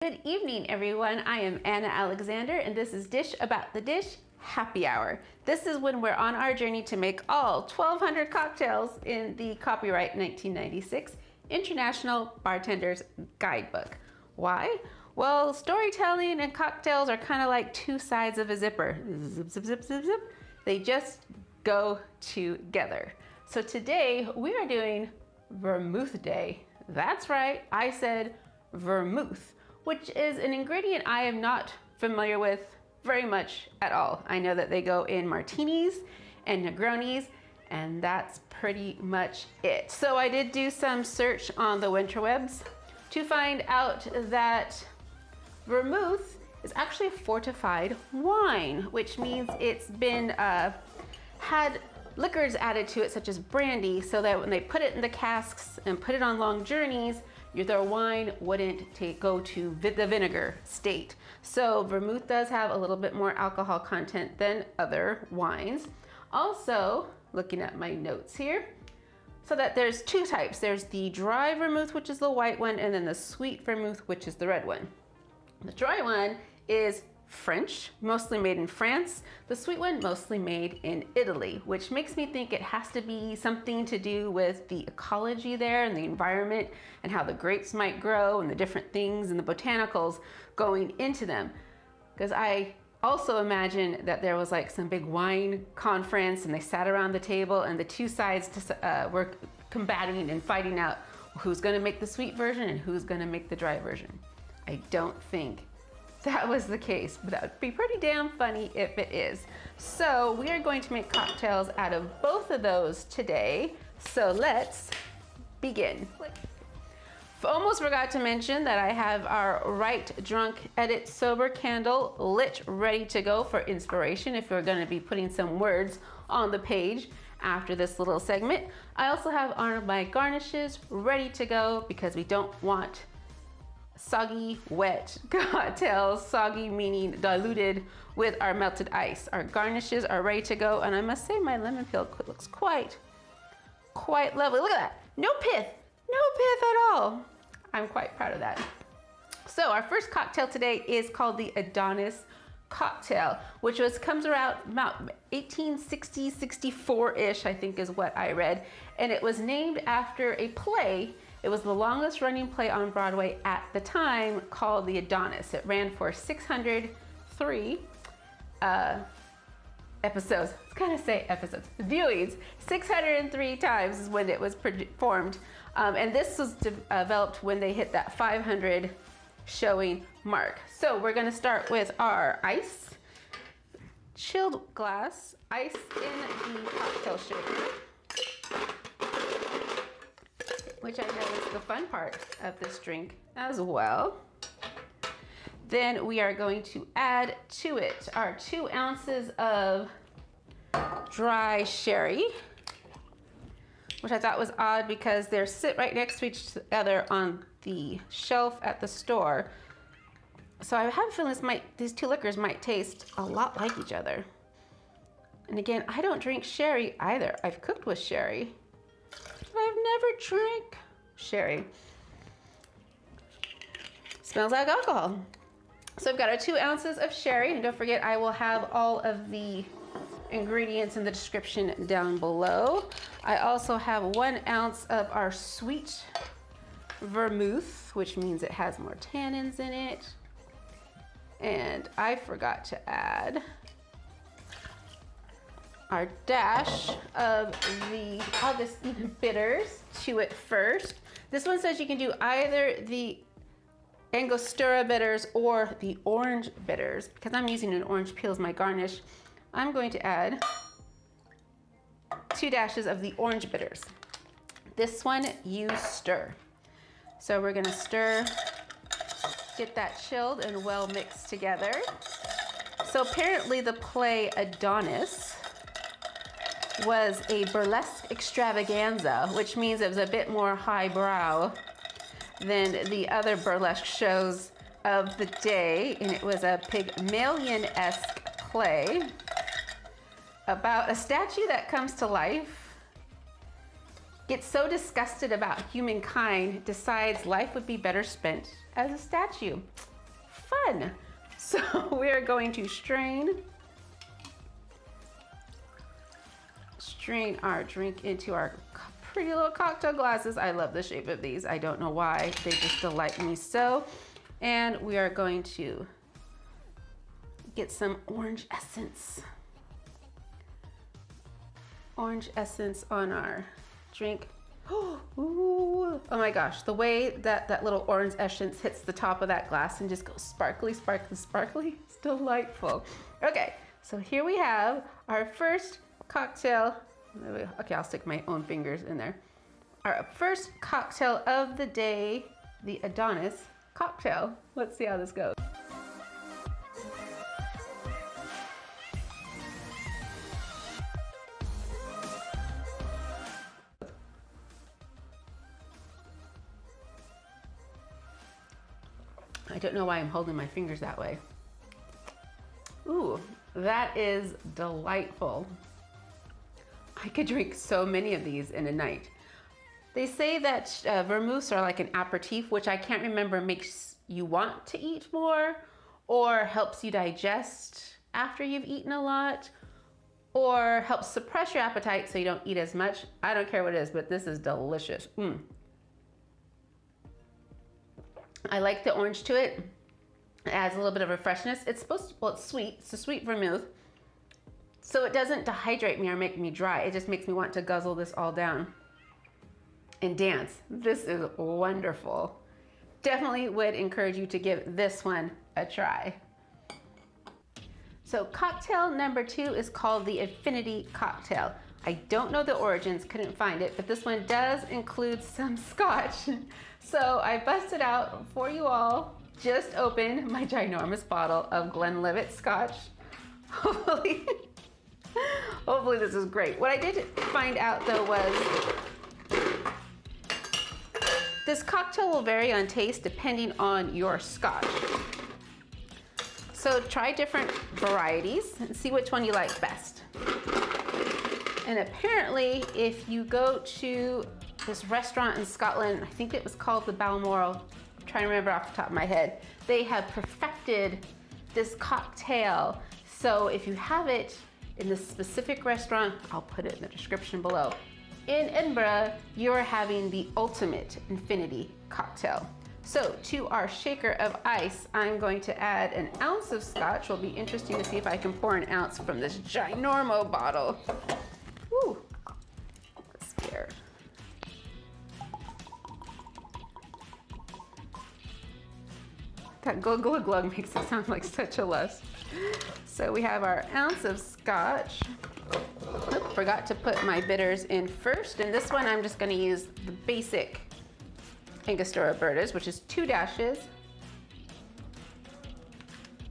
Good evening, everyone. I am Anna Alexander, and this is Dish About the Dish Happy Hour. This is when we're on our journey to make all 1,200 cocktails in the copyright 1996 International Bartender's Guidebook. Why? Well, storytelling and cocktails are kind of like two sides of a zipper. Zip, zip, zip, zip, zip. They just go together. So today we are doing Vermouth Day. That's right, I said vermouth, which is an ingredient I am not familiar with very much at all. I know that they go in martinis and Negronis, and that's pretty much it. So I did do some search on the interwebs to find out that vermouth is actually a fortified wine, which means it's been had liquors added to it, such as brandy, so that when they put it in the casks and put it on long journeys, their wine wouldn't go to the vinegar state. So vermouth does have a little bit more alcohol content than other wines. Also, looking at my notes here, so that there's two types. There's the dry vermouth, which is the white one, and then the sweet vermouth, which is the red one. The dry one is French, mostly made in France. The sweet one, mostly made in Italy, which makes me think it has to be something to do with the ecology there and the environment and how the grapes might grow and the different things and the botanicals going into them. Because I also imagine that there was like some big wine conference and they sat around the table and the two sides were combating and fighting out who's going to make the sweet version and who's going to make the dry version. I don't think that was the case, but that would be pretty damn funny if it is. So we are going to make cocktails out of both of those today. So let's begin. Almost forgot to mention that I have our Write Drunk Edit Sober candle lit, ready to go for inspiration if we're going to be putting some words on the page after this little segment. I also have all of my garnishes ready to go because we don't want soggy, wet cocktails, soggy meaning diluted with our melted ice. Our garnishes are ready to go, and I must say my lemon peel looks quite lovely. Look at that, no pith at all. I'm quite proud of that. So our first cocktail today is called the Adonis Cocktail, which comes around about 1860, 64-ish, I think is what I read, and it was named after a play. It was the longest running play on Broadway at the time, called the Adonis. It ran for 603 episodes. I was gonna say episodes, viewings. 603 times is when it was performed. And this was developed when they hit that 500 showing mark. So we're gonna start with our ice. Chilled glass, ice in the cocktail shaker, which I know is the fun part of this drink as well. Then we are going to add to it our 2 ounces of dry sherry, which I thought was odd because they sit right next to each other on the shelf at the store. So I have a feeling these two liquors might taste a lot like each other. And again, I don't drink sherry either. I've cooked with sherry, but I've never drank sherry. Smells like alcohol. So I've got our 2 ounces of sherry, and don't forget I will have all of the ingredients in the description down below. I also have 1 ounce of our sweet vermouth, which means it has more tannins in it. And I forgot to add our dash of the August bitters to it first. This one says you can do either the Angostura bitters or the orange bitters. Because I'm using an orange peel as my garnish, I'm going to add 2 dashes of the orange bitters. This one you stir. So we're gonna stir, get that chilled and well mixed together. So apparently the play Adonis was a burlesque extravaganza, which means it was a bit more highbrow than the other burlesque shows of the day, and it was a Pygmalion-esque play about a statue that comes to life, gets so disgusted about humankind, decides life would be better spent as a statue. fun. So we are going to strain our drink into our pretty little cocktail glasses. I love the shape of these. I don't know why, they just delight me so. And we are going to get some orange essence. Orange essence on our drink. Ooh, oh my gosh, the way that little orange essence hits the top of that glass and just goes sparkly, sparkly, sparkly. It's delightful. Okay, so here we have our first cocktail. Okay, I'll stick my own fingers in there. Our first cocktail of the day, the Adonis Cocktail. Let's see how this goes. I don't know why I'm holding my fingers that way. Ooh, that is delightful. I could drink so many of these in a night. They say that vermouths are like an aperitif, which I can't remember makes you want to eat more or helps you digest after you've eaten a lot or helps suppress your appetite so you don't eat as much. I don't care what it is, but this is delicious. I like the orange to it. It adds a little bit of a freshness. It's supposed to, well, it's sweet. It's a sweet vermouth. So it doesn't dehydrate me or make me dry. It just makes me want to guzzle this all down and dance. This is wonderful. Definitely would encourage you to give this one a try. So cocktail number 2 is called the Affinity Cocktail. I don't know the origins, couldn't find it, but this one does include some Scotch. So I busted out for you all, just opened my ginormous bottle of Glenlivet Scotch. Hopefully this is great. What I did find out though was this cocktail will vary on taste depending on your Scotch. So try different varieties and see which one you like best. And apparently if you go to this restaurant in Scotland, I think it was called the Balmoral, I'm trying to remember off the top of my head, they have perfected this cocktail. So if you have it in this specific restaurant, I'll put it in the description below. In Edinburgh, you're having the ultimate Infinity Cocktail. So to our shaker of ice, I'm going to add an ounce of Scotch. It'll be interesting to see if I can pour an ounce from this ginormo bottle. Woo, I'm scared. That glug glug glug makes it sound like such a lust. So we have our ounce of Scotch. Oop, forgot to put my bitters in first. And this one I'm just gonna use the basic Angostura bitters, which is 2 dashes.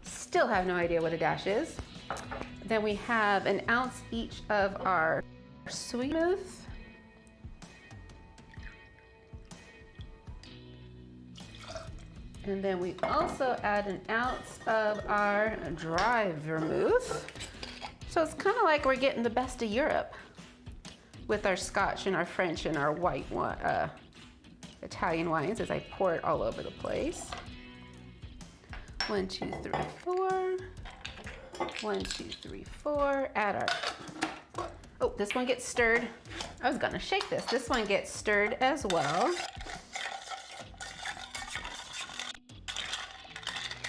Still have no idea what a dash is. Then we have an ounce each of our sweet vermouth. And then we also add an ounce of our dry vermouth. So it's kind of like we're getting the best of Europe with our Scotch and our French and our white Italian wines as I pour it all over the place. 1, 2, 3, 4. 1, 2, 3, 4. Add our, oh, this one gets stirred. I was gonna shake this. This one gets stirred as well.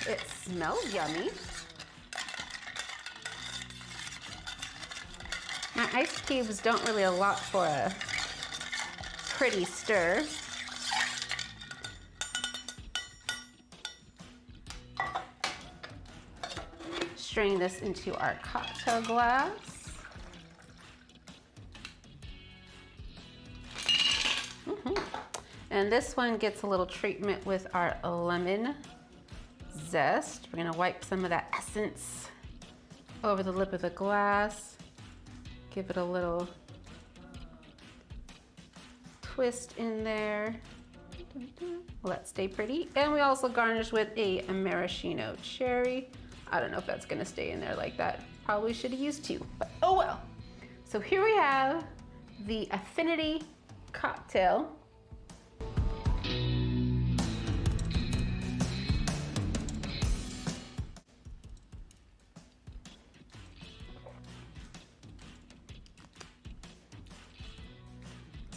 It smells yummy. My ice cubes don't really allow for a pretty stir. Strain this into our cocktail glass. And this one gets a little treatment with our lemon zest. We're gonna wipe some of that essence over the lip of the glass. Give it a little twist in there. Let that stay pretty. And we also garnish with a maraschino cherry. I don't know if that's gonna stay in there like that. Probably should have used 2, but oh well. So here we have the Affinity Cocktail.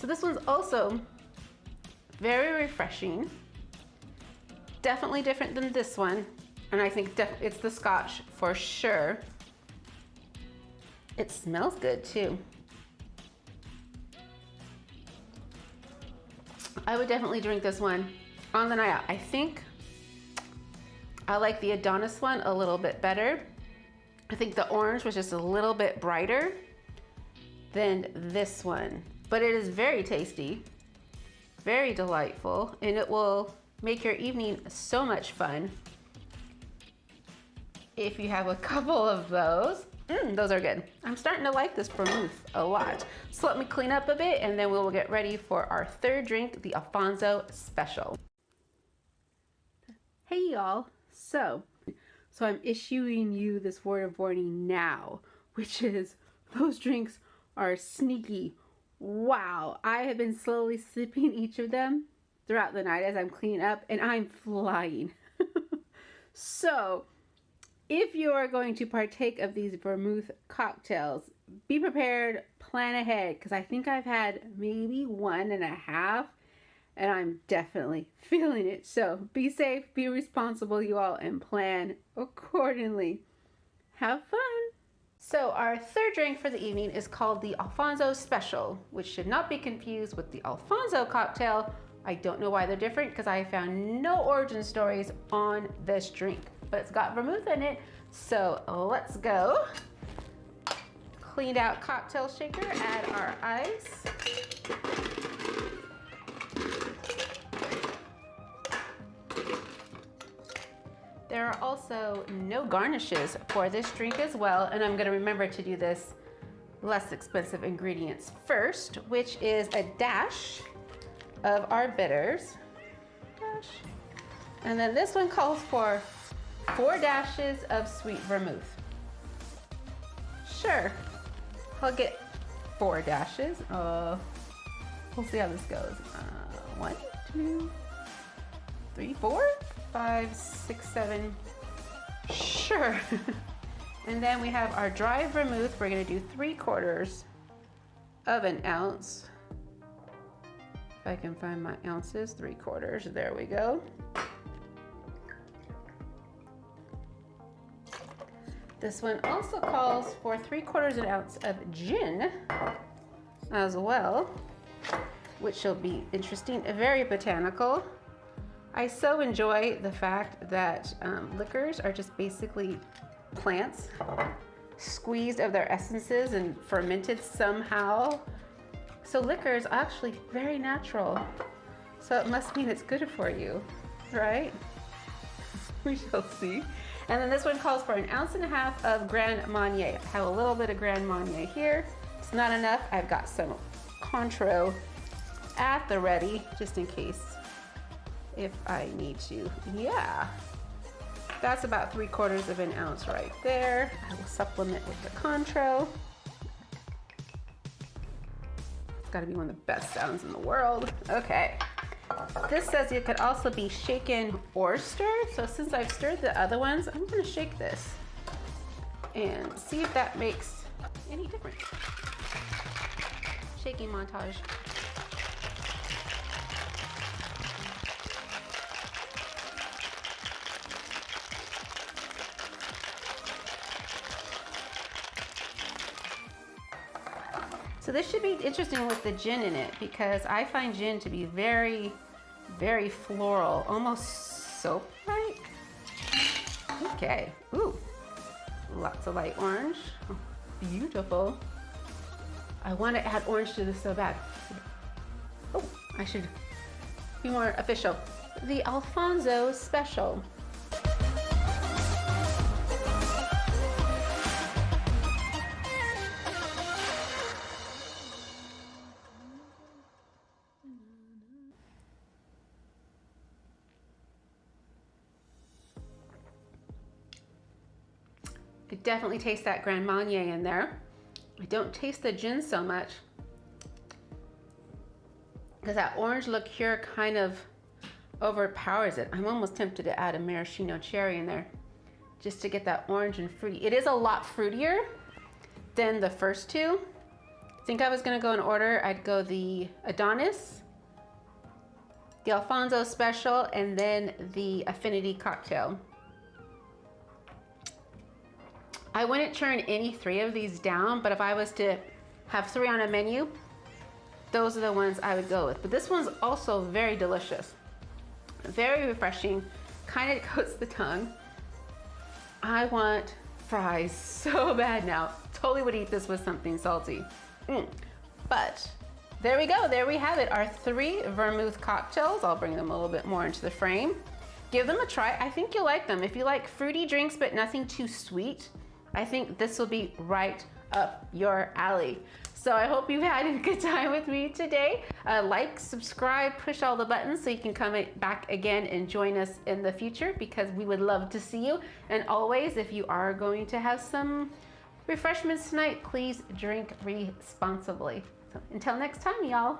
So this one's also very refreshing. Definitely different than this one. And I think it's the Scotch for sure. It smells good too. I would definitely drink this one on the night out. I think I like the Adonis one a little bit better. I think the orange was just a little bit brighter than this one, but it is very tasty, very delightful, and it will make your evening so much fun if you have a couple of those. Those are good. I'm starting to like this vermouth a lot. So let me clean up a bit and then we will get ready for our third drink, the Alfonso Special. Hey y'all. So I'm issuing you this word of warning now, which is those drinks are sneaky. Wow. I have been slowly sipping each of them throughout the night as I'm cleaning up and I'm flying. So if you are going to partake of these vermouth cocktails, be prepared, plan ahead, because I think I've had maybe 1.5 and I'm definitely feeling it. So be safe, be responsible, you all, and plan accordingly. Have fun. So our third drink for the evening is called the Alfonso Special, which should not be confused with the Alfonso Cocktail. I don't know why they're different because I found no origin stories on this drink, but it's got vermouth in it. So let's go. Cleaned out cocktail shaker, add our ice. There are also no garnishes for this drink as well, and I'm gonna remember to do this less expensive ingredients first, which is a dash of our bitters. And then this one calls for 4 dashes of sweet vermouth. Sure, I'll get 4 dashes. We'll see how this goes. 1, 2, 3, 4, 5, 6, 7. Sure. And then we have our dry vermouth. We're gonna do 3/4 of an ounce. If I can find my ounces, 3/4, there we go. This one also calls for 3/4 an ounce of gin as well, which will be interesting, very botanical. I so enjoy the fact that liquors are just basically plants squeezed of their essences and fermented somehow. So liquor is actually very natural. So it must mean it's good for you, right? We shall see. And then this one calls for 1.5 ounces of Grand Marnier. I have a little bit of Grand Marnier here. It's not enough. I've got some Cointreau at the ready, just in case if I need to. Yeah, that's about 3/4 of an ounce right there. I will supplement with the Cointreau. It's gotta be one of the best sounds in the world. Okay. This says it could also be shaken or stirred. So since I've stirred the other ones, I'm gonna shake this and see if that makes any difference. Shaking montage. So this should be interesting with the gin in it because I find gin to be very, very floral, almost soap-like. Okay, ooh, lots of light orange, oh, beautiful. I want to add orange to this so bad. Oh, I should be more official. The Alfonso Special. I definitely taste that Grand Marnier in there. I don't taste the gin so much because that orange liqueur kind of overpowers it. I'm almost tempted to add a maraschino cherry in there just to get that orange and fruity. It is a lot fruitier than the first two, think I was gonna go in order. I'd go the Adonis, the Alfonso Special, and then the Affinity Cocktail. I wouldn't turn any three of these down, but if I was to have three on a menu, those are the ones I would go with. But this one's also very delicious. Very refreshing, kind of coats the tongue. I want fries so bad now. Totally would eat this with something salty. But there we go, there we have it, our 3 vermouth cocktails. I'll bring them a little bit more into the frame. Give them a try, I think you'll like them. If you like fruity drinks but nothing too sweet, I think this will be right up your alley. So I hope you've had a good time with me today. Like, subscribe, push all the buttons so you can come back again and join us in the future, because we would love to see you. And always, if you are going to have some refreshments tonight, please drink responsibly. So until next time, y'all.